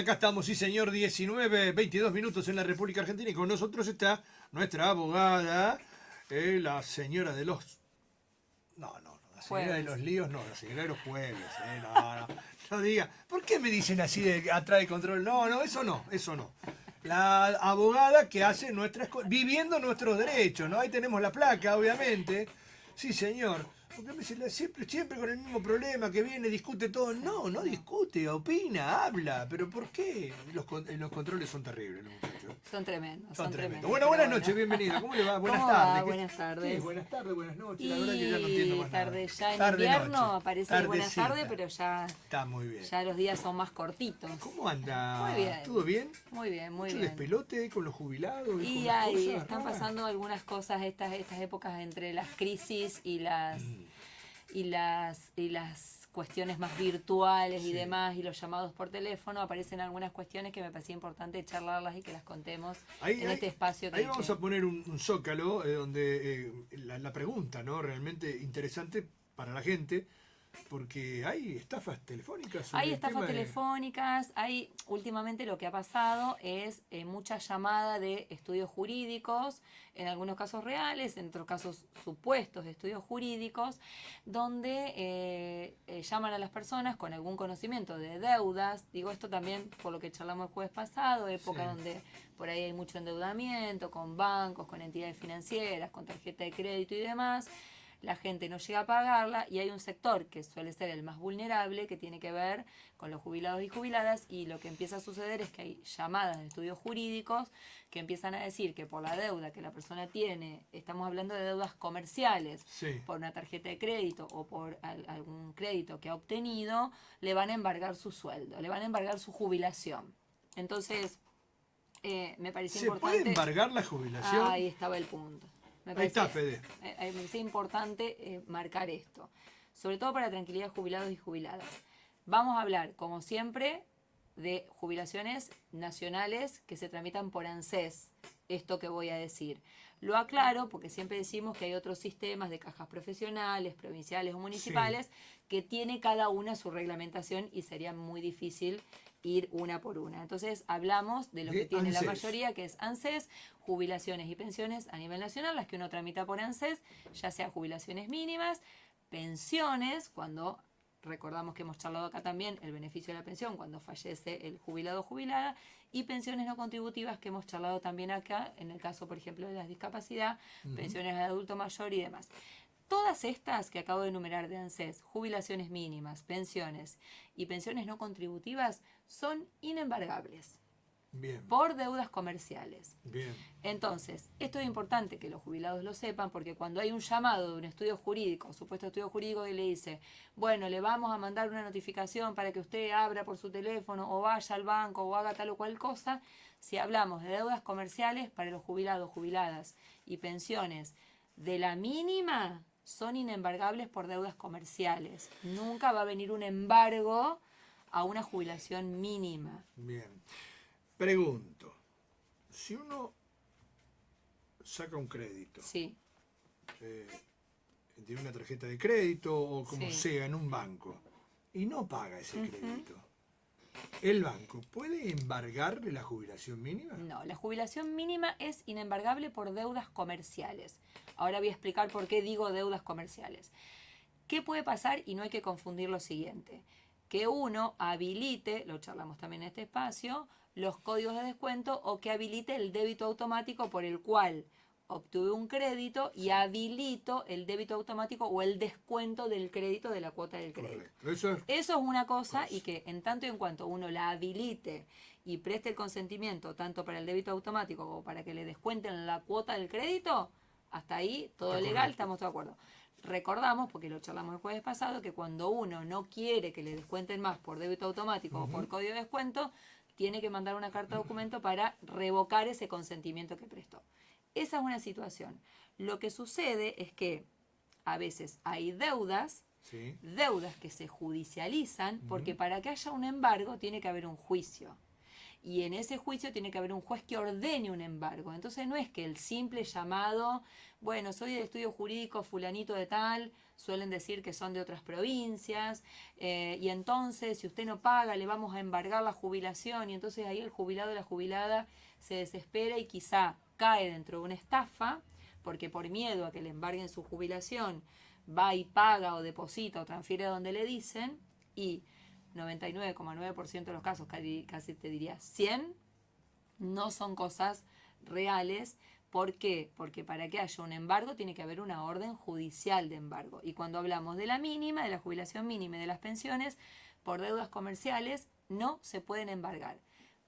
Acá estamos, sí señor, 19, 22 minutos en la República Argentina y con nosotros está nuestra abogada, la señora de los... No, la señora de Jueves. los líos, no, la señora de los jueves, no diga, ¿por qué me dicen así de atrás de control? No, eso no. La abogada que hace nuestras viviendo nuestros derechos, ¿no? Ahí tenemos la placa, obviamente. Sí, señor. Porque me dice, siempre con el mismo problema que viene, discute todo. Sí, No no. discute, opina, habla. ¿Pero por qué? Los controles son terribles, los muchachos. Son tremendos, Son son tremendos. tremendos. Bueno, Pero buenas bueno. noches, bienvenida. ¿Cómo le va? Buenas ¿Cómo tardes. va? Buenas ¿Qué es? tardes. Buenas tardes, buenas noches. La verdad que ya no entiendo Y más nada. ya en Tarde, invierno noche. aparece buenas tardes, Tardecita. pero Está muy bien. ya los días son más cortitos. ¿Cómo Muy anda? bien, ¿Todo bien? muy bien, muy Mucho bien. despelote con los jubilados y con Y las ahí cosas están raras. pasando algunas cosas estas épocas entre las crisis y las cuestiones más virtuales y Sí. demás y los llamados por teléfono, aparecen algunas cuestiones que me parecía importante charlarlas y que las contemos en este espacio Ahí que, vamos a poner un zócalo donde la pregunta, ¿no? Realmente interesante para la gente, porque hay estafas telefónicas sobre hay el estafas tema de... telefónicas, hay últimamente lo que ha pasado es mucha llamada de estudios jurídicos, en algunos casos reales, en otros casos supuestos estudios jurídicos, donde llaman a las personas con algún conocimiento de deudas. Digo esto también por lo que charlamos el jueves pasado, Sí, época donde por ahí hay mucho endeudamiento con bancos, con entidades financieras, con tarjeta de crédito y demás. La gente no llega a pagarla y hay un sector que suele ser el más vulnerable, que tiene que ver con los jubilados y jubiladas, y lo que empieza a suceder es que hay llamadas de estudios jurídicos que empiezan a decir que por la deuda que la persona tiene, estamos hablando de deudas comerciales, sí. por una tarjeta de crédito o por algún crédito que ha obtenido, le van a embargar su sueldo, le van a embargar su jubilación. Entonces, me parecía ¿Se puede importante... embargar la jubilación? Ahí estaba el punto. Me Ahí está, parecía, Fede. me parecía importante marcar esto, sobre todo para la tranquilidad de jubilados y jubiladas. Vamos a hablar, como siempre, de jubilaciones nacionales que se tramitan por ANSES, esto que voy a decir. Lo aclaro porque siempre decimos que hay otros sistemas de cajas profesionales, provinciales o Sí. municipales, que tiene cada una su reglamentación y sería muy difícil ir una por una. Entonces hablamos de lo que De tiene la ANSES. mayoría, que es ANSES, jubilaciones y pensiones a nivel nacional, las que uno tramita por ANSES, ya sea jubilaciones mínimas, pensiones, cuando recordamos que hemos charlado acá también el beneficio de la pensión cuando fallece el jubilado o jubilada, y pensiones no contributivas que hemos charlado también acá, en el caso, por ejemplo, de la discapacidad, pensiones de adulto mayor y demás. Todas estas que acabo de enumerar de ANSES, jubilaciones mínimas, pensiones y pensiones no contributivas, son inembargables Bien, por deudas comerciales. bien. Entonces, esto es importante que los jubilados lo sepan, porque cuando hay un llamado de un estudio jurídico, un supuesto estudio jurídico, que le dice, bueno, le vamos a mandar una notificación para que usted abra por su teléfono o vaya al banco o haga tal o cual cosa, si hablamos de deudas comerciales para los jubilados, jubiladas y pensiones de la mínima, son inembargables por deudas comerciales. Nunca va a venir un embargo a una jubilación mínima. Bien. Pregunto, si uno saca un crédito, Sí, eh, tiene una tarjeta de crédito o como sí. sea en un banco y no paga ese crédito, ¿el banco puede embargarle la jubilación mínima? No, la jubilación mínima es inembargable por deudas comerciales. Ahora voy a explicar por qué digo deudas comerciales. ¿Qué puede pasar? Y no hay que confundir lo siguiente. Que uno habilite, lo charlamos también en este espacio, los códigos de descuento, o que habilite el débito automático por el cual obtuve un crédito y habilito el débito automático o el descuento del crédito de la cuota del crédito. Correcto. Eso es Eso es una cosa, y cosa. que en tanto y en cuanto uno la habilite y preste el consentimiento tanto para el débito automático como para que le descuenten la cuota del crédito, hasta ahí todo Está legal, correcto. estamos de acuerdo. Recordamos, porque lo charlamos el jueves pasado, que cuando uno no quiere que le descuenten más por débito automático o por código de descuento, tiene que mandar una carta de documento para revocar ese consentimiento que prestó. Esa es una situación. Lo que sucede es que a veces hay Sí. deudas que se judicializan, porque para que haya un embargo tiene que haber un juicio. Y en ese juicio tiene que haber un juez que ordene un embargo. Entonces no es que el simple llamado, bueno, soy de estudio jurídico fulanito de tal, suelen decir que son de otras provincias, y entonces si usted no paga le vamos a embargar la jubilación, y entonces ahí el jubilado o la jubilada se desespera y quizá cae dentro de una estafa, porque por miedo a que le embarguen su jubilación va y paga o deposita o transfiere a donde le dicen, y 99,9% de los casos, casi te diría 100, no son cosas reales. ¿Por qué? Porque para que haya un embargo tiene que haber una orden judicial de embargo. Y cuando hablamos de la mínima, de la jubilación mínima y de las pensiones, por deudas comerciales no se pueden embargar.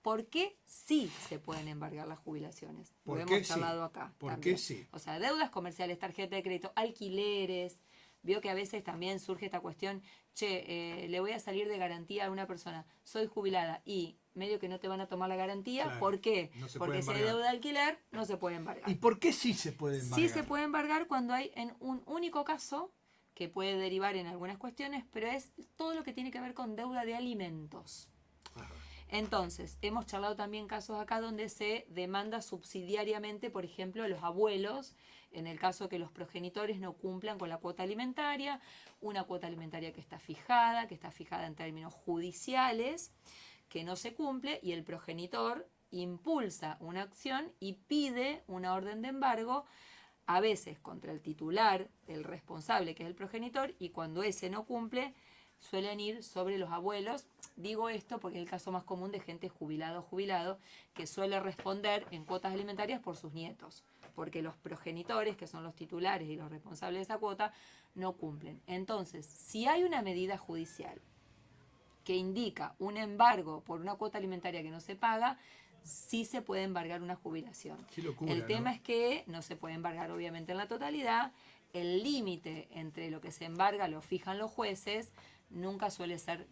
¿Por qué sí se pueden embargar las jubilaciones? Lo hemos charlado acá. ¿Por qué sí? O sea, deudas comerciales, tarjeta de crédito, alquileres. Veo que a veces también surge esta cuestión, le voy a salir de garantía a una persona, soy jubilada y medio que no te van a tomar la garantía. Claro, ¿Por qué? no se Porque puede si hay embargar. deuda de alquiler, no se puede embargar. ¿Y por qué sí se puede embargar? Sí se puede embargar cuando hay en un único caso, que puede derivar en algunas cuestiones, pero es todo lo que tiene que ver con deuda de alimentos. Ajá. Entonces, hemos charlado también casos acá donde se demanda subsidiariamente, por ejemplo, a los abuelos, en el caso que los progenitores no cumplan con la cuota alimentaria, una cuota alimentaria que está fijada en términos judiciales, que no se cumple, y el progenitor impulsa una acción y pide una orden de embargo, a veces contra el titular, el responsable, que es el progenitor, y cuando ese no cumple, suelen ir sobre los abuelos. Digo esto porque es el caso más común de gente jubilado o jubilado que suele responder en cuotas alimentarias por sus nietos, porque los progenitores, que son los titulares y los responsables de esa cuota, no cumplen. Entonces, si hay una medida judicial que indica un embargo por una cuota alimentaria que no se paga, sí se puede embargar una jubilación. Qué locura, el tema ¿no? es que no se puede embargar obviamente en la totalidad. El límite entre lo que se embarga lo fijan los jueces. Nunca suele ser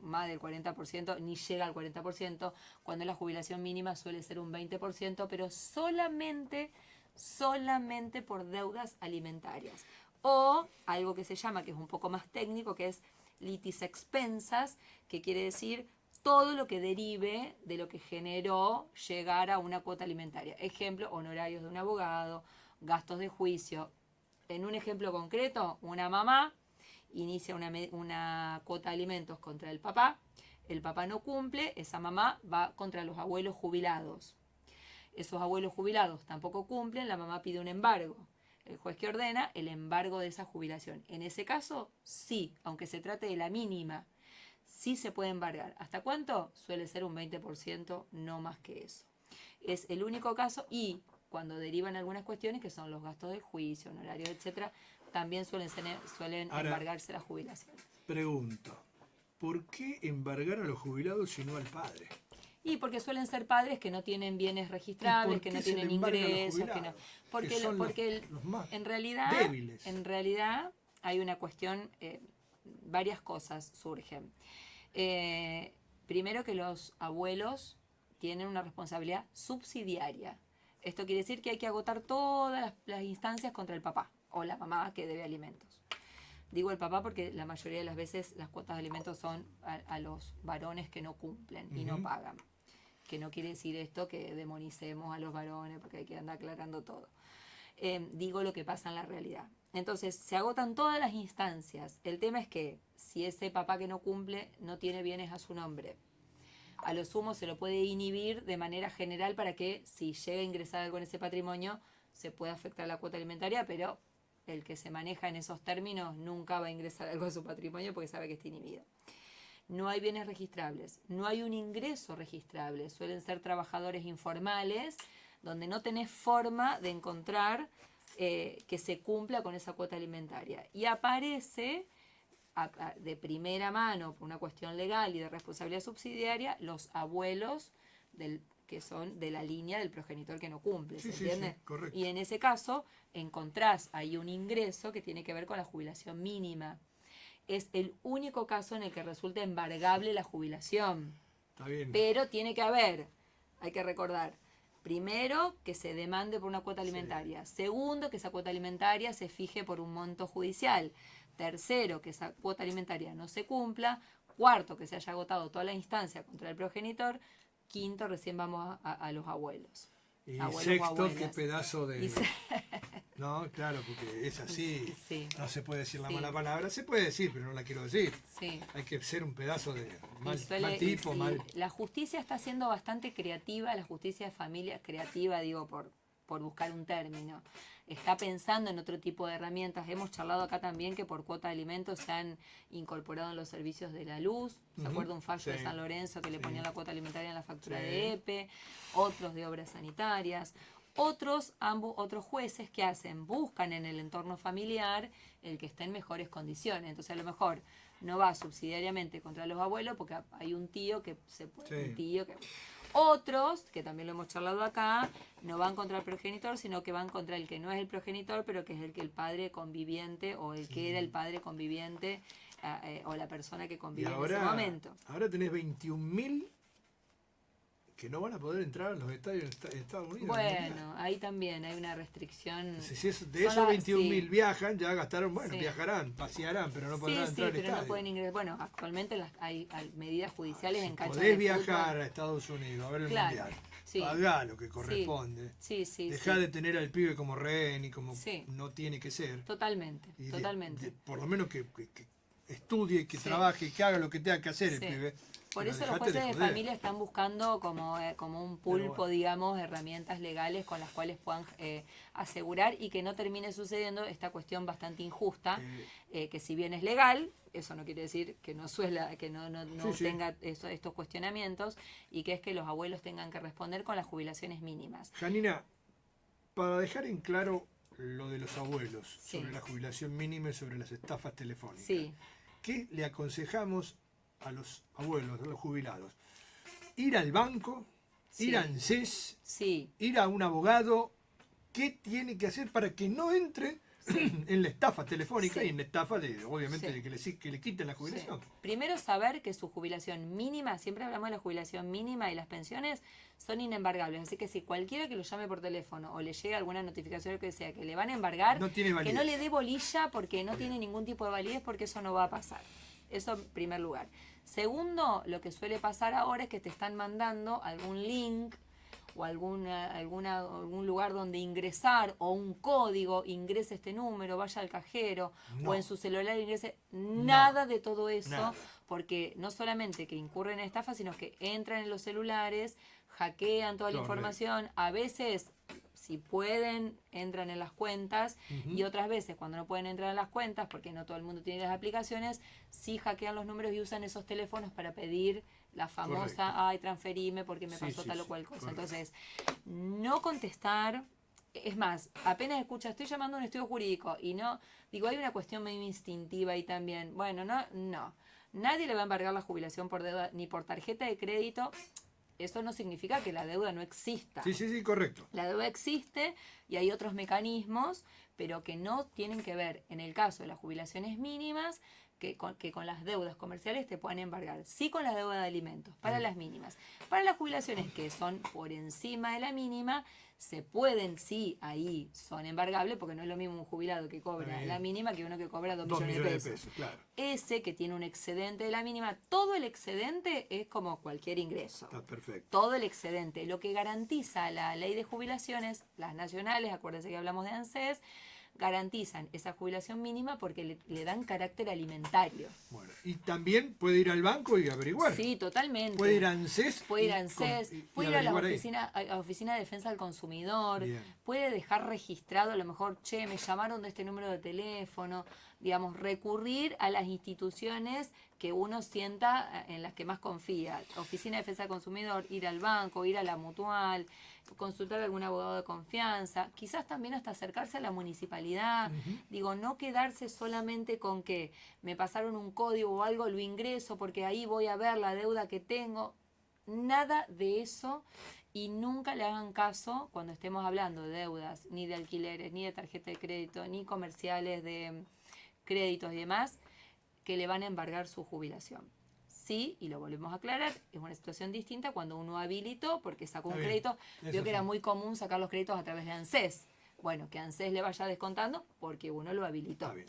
más del 40%, ni llega al 40%, cuando la jubilación mínima suele ser un 20%, pero solamente por deudas alimentarias. O algo que se llama, que es un poco más técnico, que es litis expensas, que quiere decir todo lo que derive de lo que generó llegar a una cuota alimentaria. Ejemplo, honorarios de un abogado, gastos de juicio. En un ejemplo concreto, una mamá inicia una cuota de alimentos contra el papá no cumple, esa mamá va contra los abuelos jubilados. Esos abuelos jubilados tampoco cumplen, la mamá pide un embargo. El juez que ordena el embargo de esa jubilación. En ese caso, sí, aunque se trate de la mínima, sí se puede embargar. ¿Hasta cuánto? Suele ser un 20%, no más que eso. Es el único caso, y cuando derivan algunas cuestiones que son los gastos del juicio, honorarios, etcétera, también suelen Ahora, embargarse las jubilaciones. Pregunto, ¿por qué embargar a los jubilados y no al padre? Y porque suelen ser padres que no tienen bienes registrables, que no tienen ingresos, que no, porque los más en realidad, débiles. Hay una cuestión, varias cosas surgen. Primero, que los abuelos tienen una responsabilidad subsidiaria. Esto quiere decir que hay que agotar todas las instancias contra el papá o la mamá que debe alimentos. Digo el papá porque la mayoría de las veces las cuotas de alimentos son a los varones que no cumplen y no pagan. Que no quiere decir esto que demonicemos a los varones, porque hay que andar aclarando todo. Digo lo que pasa en la realidad. Entonces, se agotan todas las instancias. El tema es que si ese papá que no cumple no tiene bienes a su nombre, a lo sumo se lo puede inhibir de manera general para que si llega a ingresar algo en ese patrimonio se pueda afectar la cuota alimentaria, pero el que se maneja en esos términos nunca va a ingresar algo a su patrimonio porque sabe que está inhibido. No hay bienes registrables, no hay un ingreso registrable, suelen ser trabajadores informales, donde no tenés forma de encontrar que se cumpla con esa cuota alimentaria. Y aparece de primera mano, por una cuestión legal y de responsabilidad subsidiaria, los abuelos que son de la línea del progenitor que no cumple, ¿se entiende? Sí, correcto. Y en ese caso encontrás ahí un ingreso que tiene que ver con la jubilación mínima. Es el único caso en el que resulta embargable la jubilación. Está bien. Pero tiene que haber, hay que recordar, primero, que se demande por una cuota alimentaria. Sí. Segundo, que esa cuota alimentaria se fije por un monto judicial. Tercero, que esa cuota alimentaria no se cumpla. Cuarto, que se haya agotado toda la instancia contra el progenitor. Quinto, recién vamos a los abuelos. Y Abuelos o sexto, abuelas. qué pedazo de... Y se- No, claro, porque es así. Sí. No se puede decir la Sí. mala palabra. Se puede decir, pero no la quiero decir. Sí. Hay que ser un pedazo de mal, Y suele- mal tipo, sí, mal... La justicia está siendo bastante creativa, la justicia de familia creativa, digo, por buscar un término. Está pensando en otro tipo de herramientas. Hemos charlado acá también que por cuota de alimentos se han incorporado en los servicios de la luz. ¿Se Ujú, acuerda un fallo de sí, San Lorenzo que le sí. ponían la cuota alimentaria en la factura Sí. de EPE? Otros de obras sanitarias. Otros jueces que hacen, buscan en el entorno familiar el que esté en mejores condiciones. Entonces a lo mejor no va subsidiariamente contra los abuelos porque hay un tío que se puede, Sí. un tío que... Otros, que también lo hemos charlado acá, no van contra el progenitor, sino que van contra el que no es el progenitor, pero que es el padre conviviente o el que era el padre conviviente o la persona que Y convive en ese momento. ahora tenés 21.000 que no van a poder entrar a los estadios en Estados Unidos. Bueno, ahí también hay una restricción. Si de Son esos las- 21.000 sí. viajan, ya gastaron, bueno, Sí. viajarán, pasearán, pero no Sí, podrán sí, entrar al pero estadio. no pueden ingresar. Bueno, actualmente hay medidas judiciales Si en canchas podés de viajar fútbol. a Estados Unidos a ver el Claro, mundial, sí. pagá lo que corresponde. Sí. Dejá de tener al pibe como rehén y como Sí. no tiene que ser. Totalmente, Y totalmente. por lo menos que estudie, que Sí. trabaje, que haga lo que tenga que hacer el Sí. pibe. Por Pero eso los dejate jueces de joder. familia están buscando como un pulpo, bueno. digamos, herramientas legales con las cuales puedan asegurar y que no termine sucediendo esta cuestión bastante injusta, que si bien es legal, eso no quiere decir que no Sí. tenga estos cuestionamientos, y que es que los abuelos tengan que responder con las jubilaciones mínimas. Janina, para dejar en claro lo de los abuelos, Sí. sobre la jubilación mínima y sobre las estafas telefónicas, Sí, ¿qué le aconsejamos a los abuelos, a los jubilados? Ir al banco, Sí. ir a ANSES, sí. ir a un abogado. ¿Qué tiene que hacer para que no entre en la estafa telefónica Sí. y en la estafa de, obviamente, Sí. de que le quiten la jubilación? Sí. Primero saber que su jubilación mínima, siempre hablamos de la jubilación mínima y las pensiones son inembargables, así que si cualquiera que lo llame por teléfono o le llegue alguna notificación o lo que sea, que le van a embargar, No tiene que validez. no le dé bolilla porque no tiene ningún tipo de validez, porque eso no va a pasar. Eso en primer lugar. Segundo, lo que suele pasar ahora es que te están mandando algún link o algún lugar donde ingresar o un código, ingrese este número, vaya al cajero No. o en su celular ingrese, nada de todo eso, Nada. porque no solamente que incurren en estafa, sino que entran en los celulares, hackean toda la Correcto. información, a veces si pueden entran en las cuentas y otras veces cuando no pueden entrar en las cuentas porque no todo el mundo tiene las aplicaciones, sí hackean los números y usan esos teléfonos para pedir la famosa, Correcto. ay, transferime porque me Sí, pasó sí, tal o sí, cual cosa. correcto. Entonces, no contestar. Es más, apenas escucha, estoy llamando a un estudio jurídico y no, digo, hay una cuestión medio instintiva ahí también. Bueno, no. Nadie le va a embargar la jubilación por deuda ni por tarjeta de crédito. Eso no significa que la deuda no exista. Sí, correcto. La deuda existe y hay otros mecanismos, pero que no tienen que ver, en el caso de las jubilaciones mínimas, que con las deudas comerciales te puedan embargar. Sí con la deuda de alimentos, para las mínimas. Para las jubilaciones que son por encima de la mínima, se pueden, sí, ahí son embargables, porque no es lo mismo un jubilado que cobra Bien. la mínima que uno que cobra 2 2 millones millones de pesos. claro. Ese que tiene un excedente de la mínima, todo el excedente es como cualquier ingreso. Está perfecto. Todo el excedente. Lo que garantiza la ley de jubilaciones, las nacionales, acuérdense que hablamos de ANSES, garantizan esa jubilación mínima porque le dan carácter alimentario. Bueno, y también puede ir al banco y averiguar. Sí, totalmente. Puede ir a ANSES. Puede ir a y ANSES, y puede ir a la averiguar ahí. oficina de defensa del consumidor, Bien. puede dejar registrado a lo mejor, che, me llamaron de este número de teléfono, digamos, recurrir a las instituciones que uno sienta en las que más confía. Oficina de defensa del consumidor, ir al banco, ir a la mutual, consultar a algún abogado de confianza, quizás también hasta acercarse a la municipalidad. Digo, no quedarse solamente con que me pasaron un código o algo, lo ingreso porque ahí voy a ver la deuda que tengo. Nada de eso, y nunca le hagan caso cuando estemos hablando de deudas, ni de alquileres, ni de tarjeta de crédito, ni comerciales de créditos y demás, que le van a embargar su jubilación. Sí, y lo volvemos a aclarar, es una situación distinta cuando uno habilitó porque sacó un Está bien, crédito. eso Vio que era sí. muy común sacar los créditos a través de ANSES. Bueno, que ANSES le vaya descontando porque uno lo habilitó. Está bien.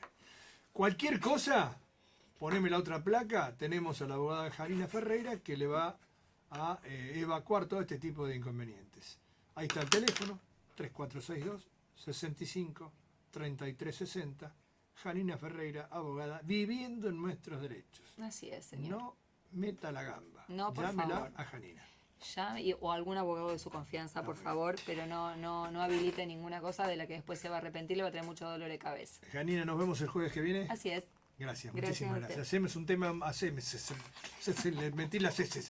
Cualquier cosa, poneme la otra placa, tenemos a la abogada Janina Ferreira que le va a evacuar todo este tipo de inconvenientes. Ahí está el teléfono, 3462 65 3360. Janina Ferreira, abogada, viviendo en nuestros derechos. Así es, señor. No meta la gamba. No, por Llámela favor. a Janina. O algún abogado de su confianza, por favor, pero no habilite ninguna cosa de la que después se va a arrepentir, le va a traer mucho dolor de cabeza. Janina, nos vemos el jueves que viene. Así es. Gracias, Gracias muchísimas a usted. gracias. Hacemos un tema, le metí las heces.